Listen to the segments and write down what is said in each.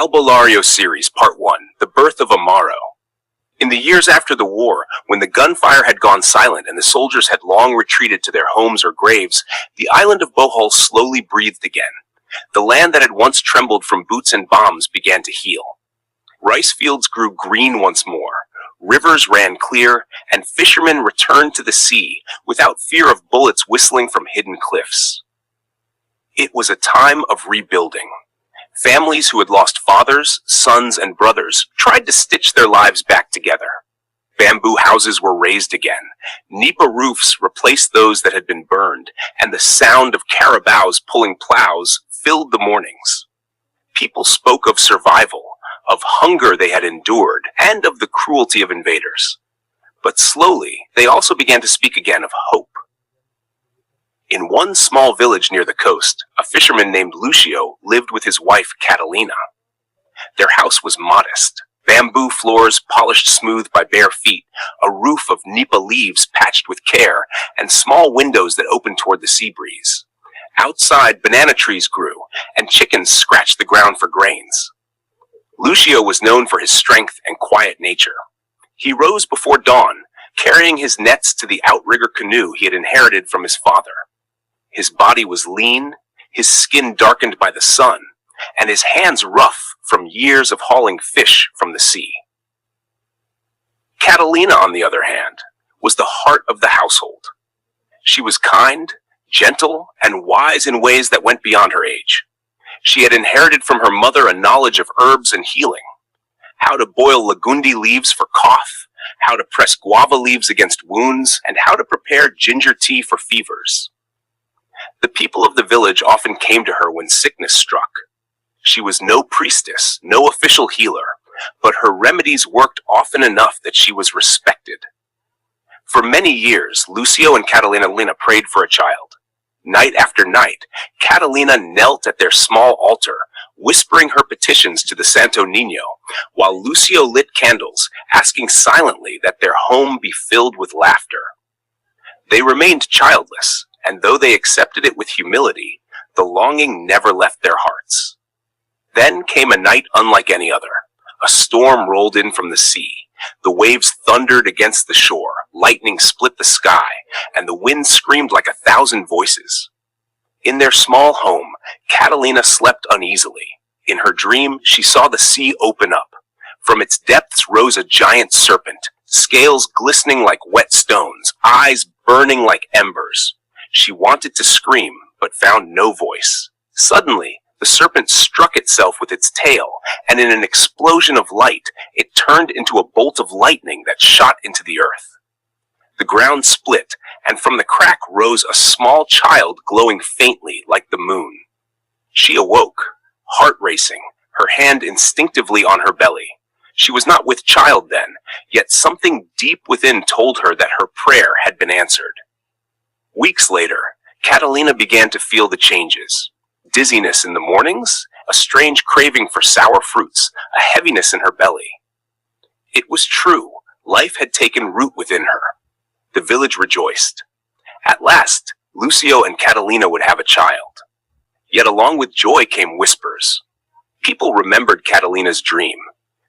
Albolaryo Series Part 1, The Birth of Amaro. In the years after the war, when the gunfire had gone silent and the soldiers had long retreated to their homes or graves, the island of Bohol slowly breathed again. The land that had once trembled from boots and bombs began to heal. Rice fields grew green once more, rivers ran clear, and fishermen returned to the sea without fear of bullets whistling from hidden cliffs. It was a time of rebuilding. Families who had lost fathers, sons, and brothers tried to stitch their lives back together. Bamboo houses were raised again, nipa roofs replaced those that had been burned, and the sound of carabaos pulling plows filled the mornings. People spoke of survival, of hunger they had endured, and of the cruelty of invaders. But slowly, they also began to speak again of hope. In one small village near the coast, a fisherman named Lucio lived with his wife Catalina. Their house was modest, bamboo floors polished smooth by bare feet, a roof of nipa leaves patched with care, and small windows that opened toward the sea breeze. Outside, banana trees grew, and chickens scratched the ground for grains. Lucio was known for his strength and quiet nature. He rose before dawn, carrying his nets to the outrigger canoe he had inherited from his father. His body was lean, his skin darkened by the sun, and his hands rough from years of hauling fish from the sea. Catalina, on the other hand, was the heart of the household. She was kind, gentle, and wise in ways that went beyond her age. She had inherited from her mother a knowledge of herbs and healing, how to boil lagundi leaves for cough, how to press guava leaves against wounds, and how to prepare ginger tea for fevers. The people of the village often came to her when sickness struck. She was no priestess, no official healer, but her remedies worked often enough that she was respected. For many years, Lucio and Catalina prayed for a child. Night after night, Catalina knelt at their small altar, whispering her petitions to the Santo Niño, while Lucio lit candles, asking silently that their home be filled with laughter. They remained childless, and though they accepted it with humility, the longing never left their hearts. Then came a night unlike any other. A storm rolled in from the sea. The waves thundered against the shore, lightning split the sky, and the wind screamed like 1,000 voices. In their small home, Catalina slept uneasily. In her dream, she saw the sea open up. From its depths rose a giant serpent, scales glistening like wet stones, eyes burning like embers. She wanted to scream, but found no voice. Suddenly, the serpent struck itself with its tail, and in an explosion of light, it turned into a bolt of lightning that shot into the earth. The ground split, and from the crack rose a small child glowing faintly like the moon. She awoke, heart racing, her hand instinctively on her belly. She was not with child then, yet something deep within told her that her prayer had been answered. Weeks later, Catalina began to feel the changes. Dizziness in the mornings, a strange craving for sour fruits, a heaviness in her belly. It was true, life had taken root within her. The village rejoiced. At last, Lucio and Catalina would have a child. Yet along with joy came whispers. People remembered Catalina's dream.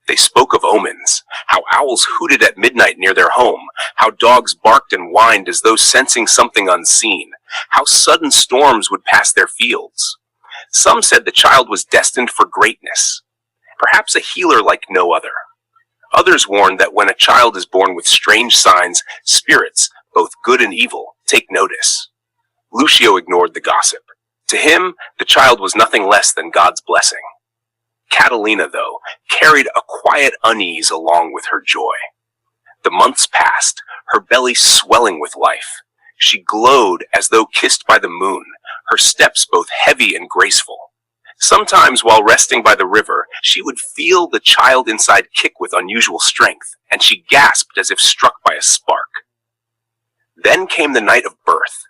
They spoke of omens, how owls hooted at midnight near their home, how dogs barked and whined as though sensing something unseen, how sudden storms would pass their fields. Some said the child was destined for greatness, perhaps a healer like no other. Others warned that when a child is born with strange signs, spirits, both good and evil, take notice. Lucio ignored the gossip. To him, the child was nothing less than God's blessing. Catalina, though, carried a quiet unease along with her joy. The months passed, her belly swelling with life. She glowed as though kissed by the moon, her steps both heavy and graceful. Sometimes while resting by the river, she would feel the child inside kick with unusual strength, and she gasped as if struck by a spark. Then came the night of birth.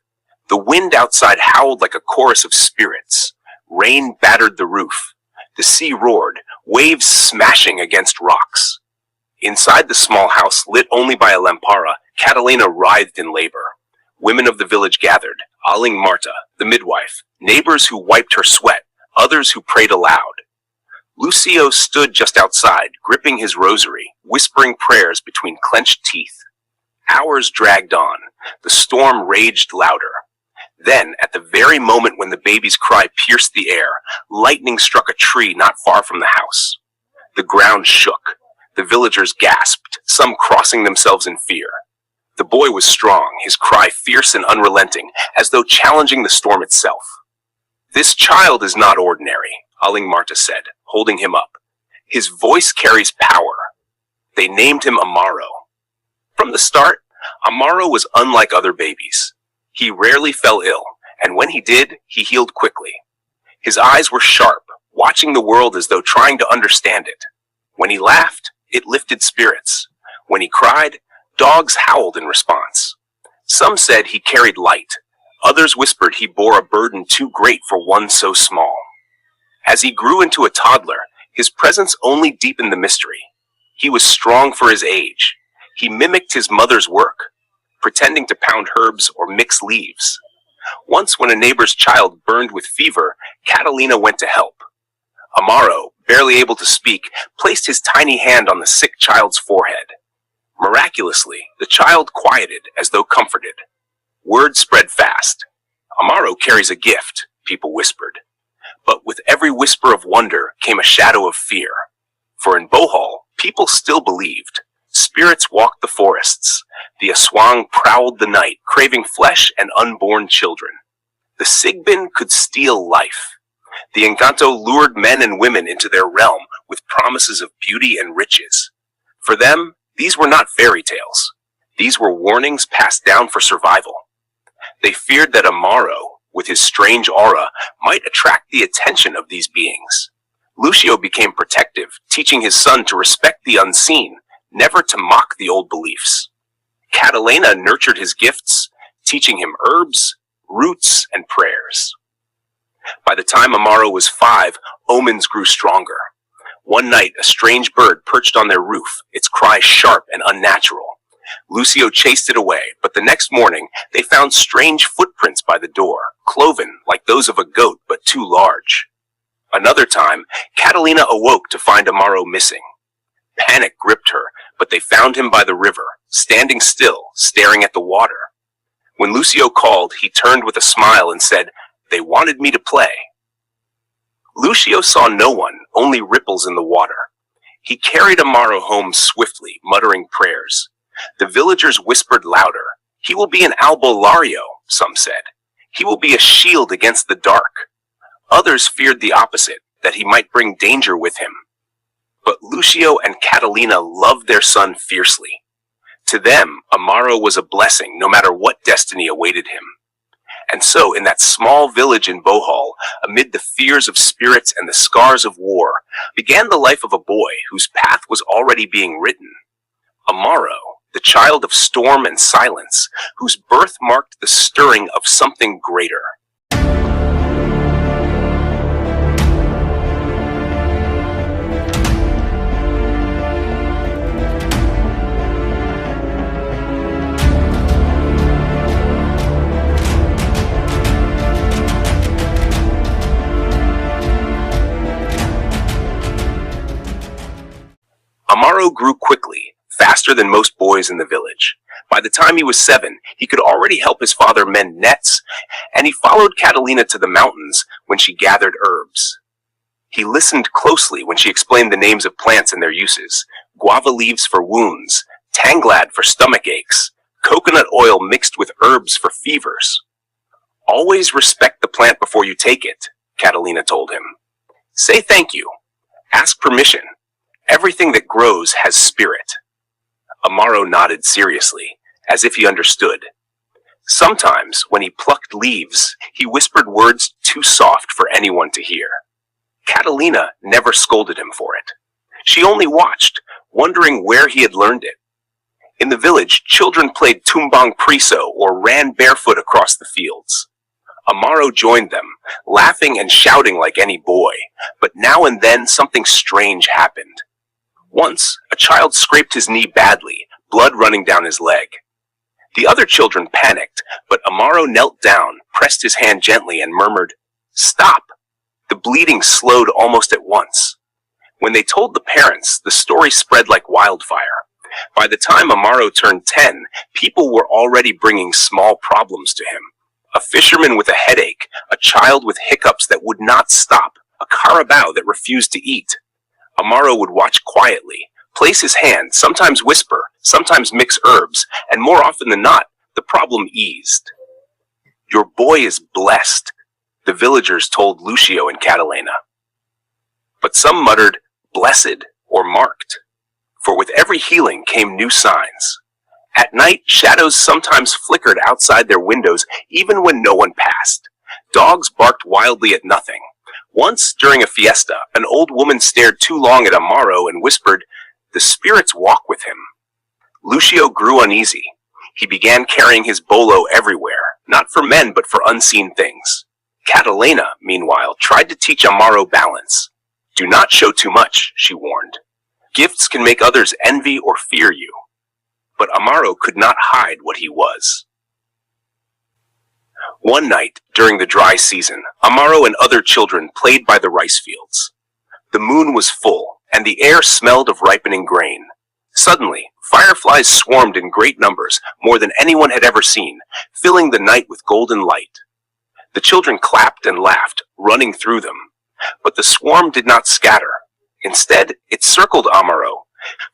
The wind outside howled like a chorus of spirits. Rain battered the roof. The sea roared, waves smashing against rocks. Inside the small house, lit only by a lampara, Catalina writhed in labor. Women of the village gathered, Aling Marta, the midwife, neighbors who wiped her sweat, others who prayed aloud. Lucio stood just outside, gripping his rosary, whispering prayers between clenched teeth. Hours dragged on. The storm raged louder. Then, at the very moment when the baby's cry pierced the air, lightning struck a tree not far from the house. The ground shook. The villagers gasped, some crossing themselves in fear. The boy was strong, his cry fierce and unrelenting, as though challenging the storm itself. "This child is not ordinary," Aling Marta said, holding him up. "His voice carries power." They named him Amaro. From the start, Amaro was unlike other babies. He rarely fell ill, and when he did, he healed quickly. His eyes were sharp, watching the world as though trying to understand it. When he laughed, it lifted spirits. When he cried, dogs howled in response. Some said he carried light. Others whispered he bore a burden too great for one so small. As he grew into a toddler, his presence only deepened the mystery. He was strong for his age. He mimicked his mother's work, pretending to pound herbs or mix leaves. Once when a neighbor's child burned with fever, Catalina went to help. Amaro, barely able to speak, placed his tiny hand on the sick child's forehead. Miraculously, the child quieted as though comforted. Word spread fast. "Amaro carries a gift," people whispered. But with every whisper of wonder came a shadow of fear. For in Bohol, people still believed. Spirits walked the forests. The Aswang prowled the night, craving flesh and unborn children. The Sigbin could steal life. The Encanto lured men and women into their realm with promises of beauty and riches. For them, these were not fairy tales. These were warnings passed down for survival. They feared that Amaro, with his strange aura, might attract the attention of these beings. Lucio became protective, teaching his son to respect the unseen, never to mock the old beliefs. Catalina nurtured his gifts, teaching him herbs, roots, and prayers. By the time Amaro was 5, omens grew stronger. One night, a strange bird perched on their roof, its cry sharp and unnatural. Lucio chased it away, but the next morning, they found strange footprints by the door, cloven like those of a goat but too large. Another time, Catalina awoke to find Amaro missing. Panic gripped her, but they found him by the river, standing still, staring at the water. When Lucio called, he turned with a smile and said, "They wanted me to play." Lucio saw no one, only ripples in the water. He carried Amaro home swiftly, muttering prayers. The villagers whispered louder. "He will be an Albolaryo," some said. "He will be a shield against the dark." Others feared the opposite, that he might bring danger with him. But Lucio and Catalina loved their son fiercely. To them, Amaro was a blessing, no matter what destiny awaited him. And so, in that small village in Bohol, amid the fears of spirits and the scars of war, began the life of a boy whose path was already being written. Amaro, the child of storm and silence, whose birth marked the stirring of something greater. Amaro grew quickly, faster than most boys in the village. By the time he was 7, he could already help his father mend nets, and he followed Catalina to the mountains when she gathered herbs. He listened closely when she explained the names of plants and their uses: guava leaves for wounds, tanglad for stomach aches, coconut oil mixed with herbs for fevers. "Always respect the plant before you take it," Catalina told him. "Say thank you. Ask permission. Everything that grows has spirit." Amaro nodded seriously, as if he understood. Sometimes, when he plucked leaves, he whispered words too soft for anyone to hear. Catalina never scolded him for it. She only watched, wondering where he had learned it. In the village, children played tumbang priso or ran barefoot across the fields. Amaro joined them, laughing and shouting like any boy, but now and then something strange happened. Once, a child scraped his knee badly, blood running down his leg. The other children panicked, but Amaro knelt down, pressed his hand gently, and murmured, "Stop!" The bleeding slowed almost at once. When they told the parents, the story spread like wildfire. By the time Amaro turned 10, people were already bringing small problems to him. A fisherman with a headache, a child with hiccups that would not stop, a carabao that refused to eat. Amaro would watch quietly, place his hand, sometimes whisper, sometimes mix herbs, and more often than not, the problem eased. "Your boy is blessed," the villagers told Lucio and Catalina. But some muttered, "blessed" or "marked." For with every healing came new signs. At night, shadows sometimes flickered outside their windows even when no one passed. Dogs barked wildly at nothing. Once, during a fiesta, an old woman stared too long at Amaro and whispered, "The spirits walk with him." Lucio grew uneasy. He began carrying his bolo everywhere, not for men but for unseen things. Catalina, meanwhile, tried to teach Amaro balance. "Do not show too much," she warned. "Gifts can make others envy or fear you." But Amaro could not hide what he was. One night, during the dry season, Amaro and other children played by the rice fields. The moon was full, and the air smelled of ripening grain. Suddenly, fireflies swarmed in great numbers, more than anyone had ever seen, filling the night with golden light. The children clapped and laughed, running through them. But the swarm did not scatter. Instead, it circled Amaro,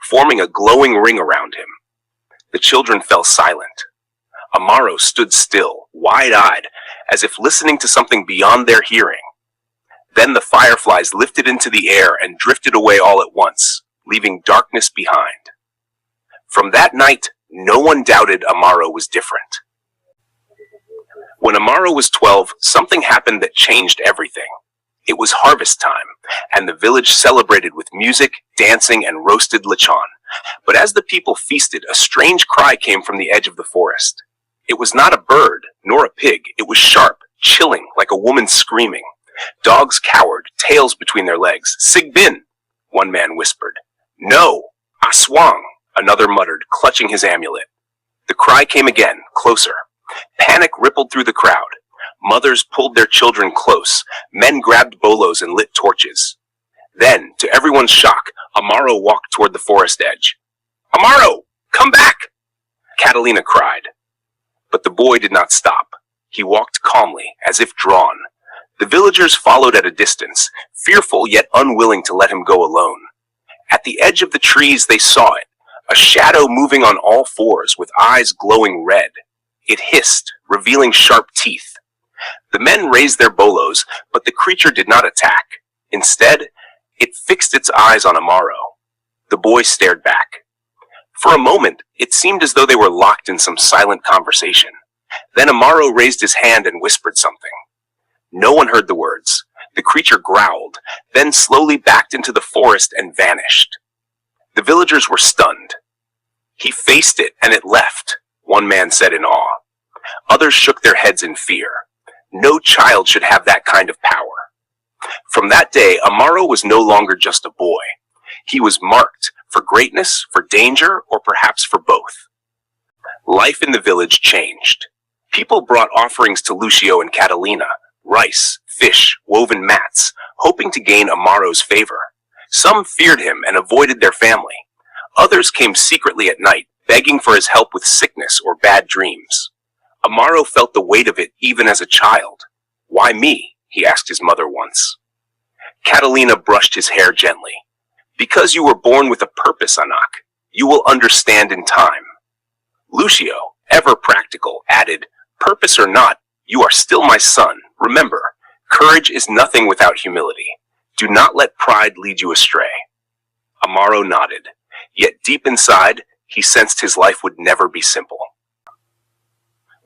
forming a glowing ring around him. The children fell silent. Amaro stood still, wide-eyed, as if listening to something beyond their hearing. Then the fireflies lifted into the air and drifted away all at once, leaving darkness behind. From that night, no one doubted Amaro was different. When Amaro was 12, something happened that changed everything. It was harvest time, and the village celebrated with music, dancing, and roasted lechon. But as the people feasted, a strange cry came from the edge of the forest. It was not a bird, nor a pig. It was sharp, chilling, like a woman screaming. Dogs cowered, tails between their legs. "Sigbin," one man whispered. "No, Aswang," another muttered, clutching his amulet. The cry came again, closer. Panic rippled through the crowd. Mothers pulled their children close. Men grabbed bolos and lit torches. Then, to everyone's shock, Amaro walked toward the forest edge. "Amaro, come back!" Catalina cried. But the boy did not stop. He walked calmly, as if drawn. The villagers followed at a distance, fearful yet unwilling to let him go alone. At the edge of the trees they saw it, a shadow moving on all fours with eyes glowing red. It hissed, revealing sharp teeth. The men raised their bolos, but the creature did not attack. Instead, it fixed its eyes on Amaro. The boy stared back. For a moment, it seemed as though they were locked in some silent conversation. Then Amaro raised his hand and whispered something. No one heard the words. The creature growled, then slowly backed into the forest and vanished. The villagers were stunned. "He faced it and it left," one man said in awe. Others shook their heads in fear. No child should have that kind of power. From that day, Amaro was no longer just a boy. He was marked for greatness, for danger, or perhaps for both. Life in the village changed. People brought offerings to Lucio and Catalina, rice, fish, woven mats, hoping to gain Amaro's favor. Some feared him and avoided their family. Others came secretly at night, begging for his help with sickness or bad dreams. Amaro felt the weight of it even as a child. "Why me?" he asked his mother once. Catalina brushed his hair gently. "Because you were born with a purpose, Anak. You will understand in time." Lucio, ever practical, added, "Purpose or not, you are still my son. Remember, courage is nothing without humility. Do not let pride lead you astray." Amaro nodded, yet deep inside, he sensed his life would never be simple.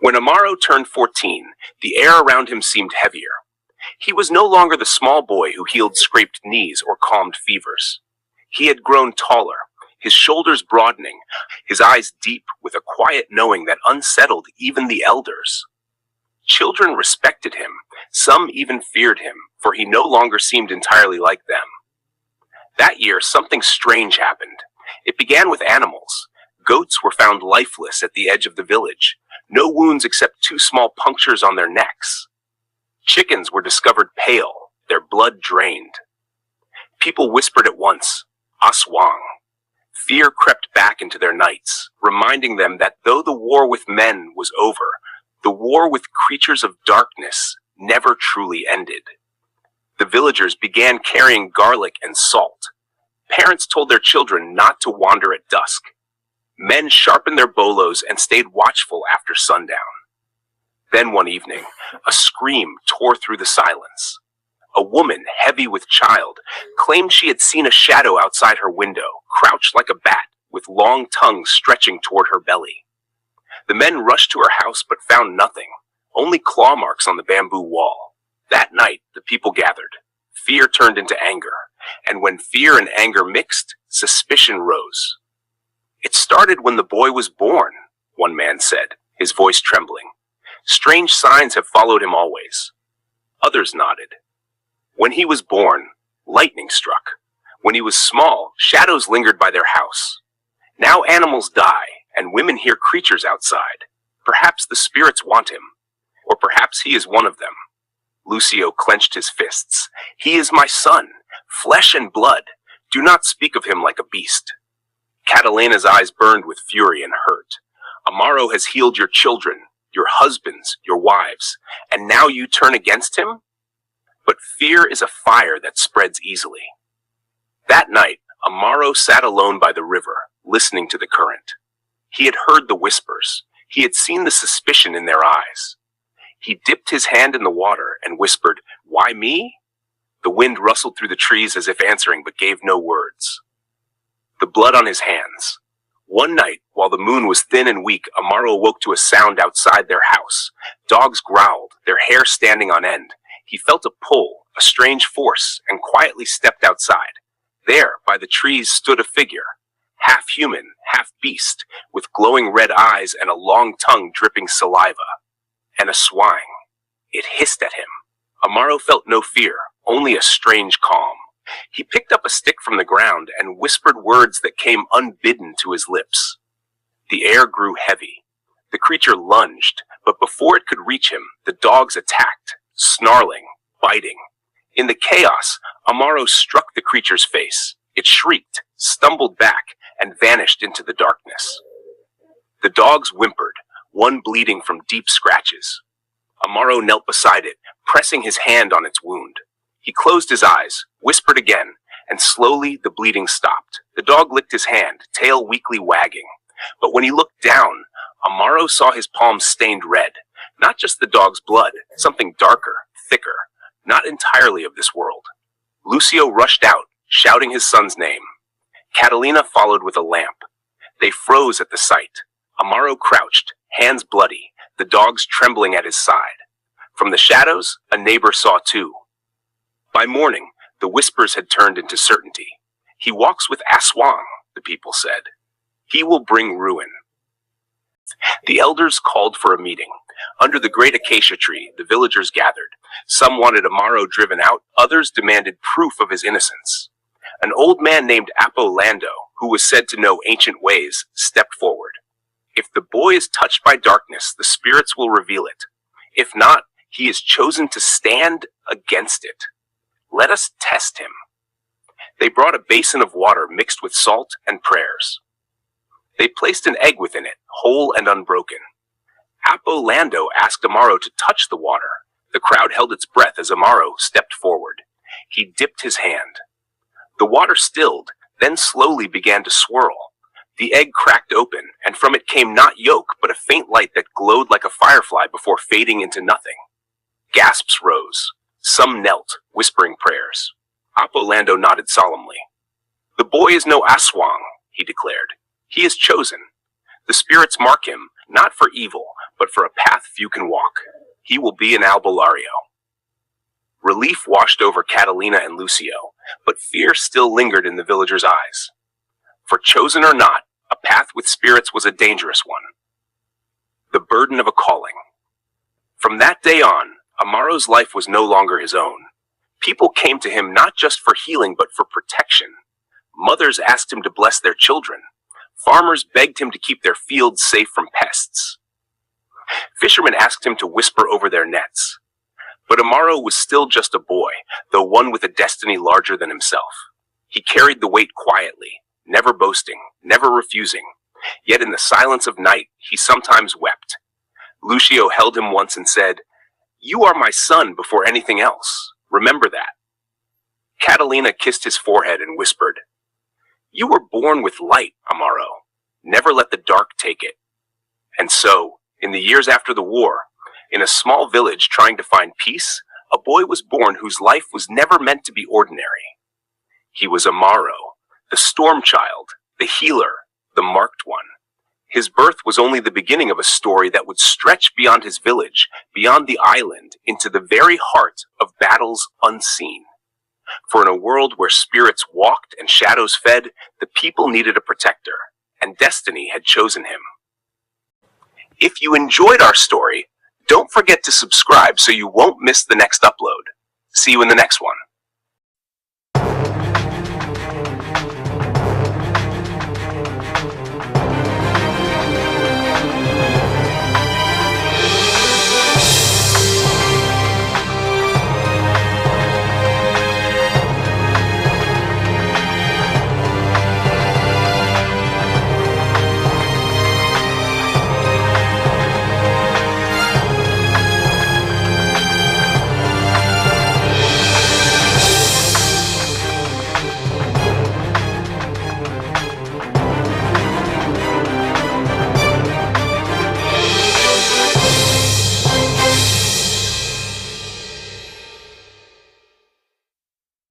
When Amaro turned 14, the air around him seemed heavier. He was no longer the small boy who healed scraped knees or calmed fevers. He had grown taller, his shoulders broadening, his eyes deep with a quiet knowing that unsettled even the elders. Children respected him, some even feared him, for he no longer seemed entirely like them. That year, something strange happened. It began with animals. Goats were found lifeless at the edge of the village. No wounds except 2 small punctures on their necks. Chickens were discovered pale, their blood drained. people whispered at once, Aswang. Fear crept back into their nights, reminding them that though the war with men was over, the war with creatures of darkness never truly ended. The villagers began carrying garlic and salt. Parents told their children not to wander at dusk. Men sharpened their bolos and stayed watchful after sundown. Then one evening, a scream tore through the silence. A woman, heavy with child, claimed she had seen a shadow outside her window, crouched like a bat, with long tongue stretching toward her belly. The men rushed to her house but found nothing, only claw marks on the bamboo wall. That night, the people gathered. Fear turned into anger, and when fear and anger mixed, suspicion rose. It started when the boy was born, one man said, his voice trembling. Strange signs have followed him always. Others nodded. When he was born, lightning struck. When he was small, shadows lingered by their house. Now animals die, and women hear creatures outside. Perhaps the spirits want him, or perhaps he is one of them. Lucio clenched his fists. He is my son, flesh and blood. Do not speak of him like a beast. Catalina's eyes burned with fury and hurt. Amaro has healed your children, your husbands, your wives, and now you turn against him? But fear is a fire that spreads easily. That night, Amaro sat alone by the river, listening to the current. He had heard the whispers. He had seen the suspicion in their eyes. He dipped his hand in the water and whispered, "Why me?" The wind rustled through the trees as if answering, but gave no words. The blood on his hands. One night, while the moon was thin and weak, Amaro awoke to a sound outside their house. Dogs growled, their hair standing on end. He felt a pull, a strange force, and quietly stepped outside. There, by the trees, stood a figure, half human, half beast, with glowing red eyes and a long tongue dripping saliva. And a swine. It hissed at him. Amaro felt no fear, only a strange calm. He picked up a stick from the ground and whispered words that came unbidden to his lips. The air grew heavy. The creature lunged, but before it could reach him, the dogs attacked, snarling, biting. In the chaos, Amaro struck the creature's face. It shrieked, stumbled back, and vanished into the darkness. The dogs whimpered, one bleeding from deep scratches. Amaro knelt beside it, pressing his hand on its wound. He closed his eyes, whispered again, and slowly the bleeding stopped. The dog licked his hand, tail weakly wagging. But when he looked down, Amaro saw his palms stained red. Not just the dog's blood, something darker, thicker, not entirely of this world. Lucio rushed out, shouting his son's name. Catalina followed with a lamp. They froze at the sight. Amaro crouched, hands bloody, the dogs trembling at his side. From the shadows, a neighbor saw too. By morning, the whispers had turned into certainty. He walks with Aswang, the people said. He will bring ruin. The elders called for a meeting. Under the great acacia tree, the villagers gathered. Some wanted Amaro driven out, others demanded proof of his innocence. An old man named Albolaryo, who was said to know ancient ways, stepped forward. If the boy is touched by darkness, the spirits will reveal it. If not, he is chosen to stand against it. Let us test him. They brought a basin of water mixed with salt and prayers. They placed an egg within it, whole and unbroken. Albolaryo asked Amaro to touch the water. The crowd held its breath as Amaro stepped forward. He dipped his hand. The water stilled, then slowly began to swirl. The egg cracked open, and from it came not yolk, but a faint light that glowed like a firefly before fading into nothing. Gasps rose. Some knelt, whispering prayers. Albolaryo nodded solemnly. The boy is no Aswang, he declared. He is chosen. The spirits mark him, not for evil, but for a path few can walk. He will be an Albolaryo. Relief washed over Catalina and Lucio, but fear still lingered in the villagers' eyes. For chosen or not, a path with spirits was a dangerous one. The burden of a calling. From that day on, Amaro's life was no longer his own. People came to him not just for healing, but for protection. Mothers asked him to bless their children. Farmers begged him to keep their fields safe from pests. Fishermen asked him to whisper over their nets. But Amaro was still just a boy, though one with a destiny larger than himself. He carried the weight quietly, never boasting, never refusing. Yet in the silence of night, he sometimes wept. Lucio held him once and said, "You are my son before anything else. Remember that." Catalina kissed his forehead and whispered, "You were born with light, Amaro. Never let the dark take it." And so, in the years after the war, in a small village trying to find peace, a boy was born whose life was never meant to be ordinary. He was Amaro, the storm child, the healer, the marked one. His birth was only the beginning of a story that would stretch beyond his village, beyond the island, into the very heart of battles unseen. For in a world where spirits walked and shadows fed, the people needed a protector, and destiny had chosen him. If you enjoyed our story, don't forget to subscribe so you won't miss the next upload. See you in the next one.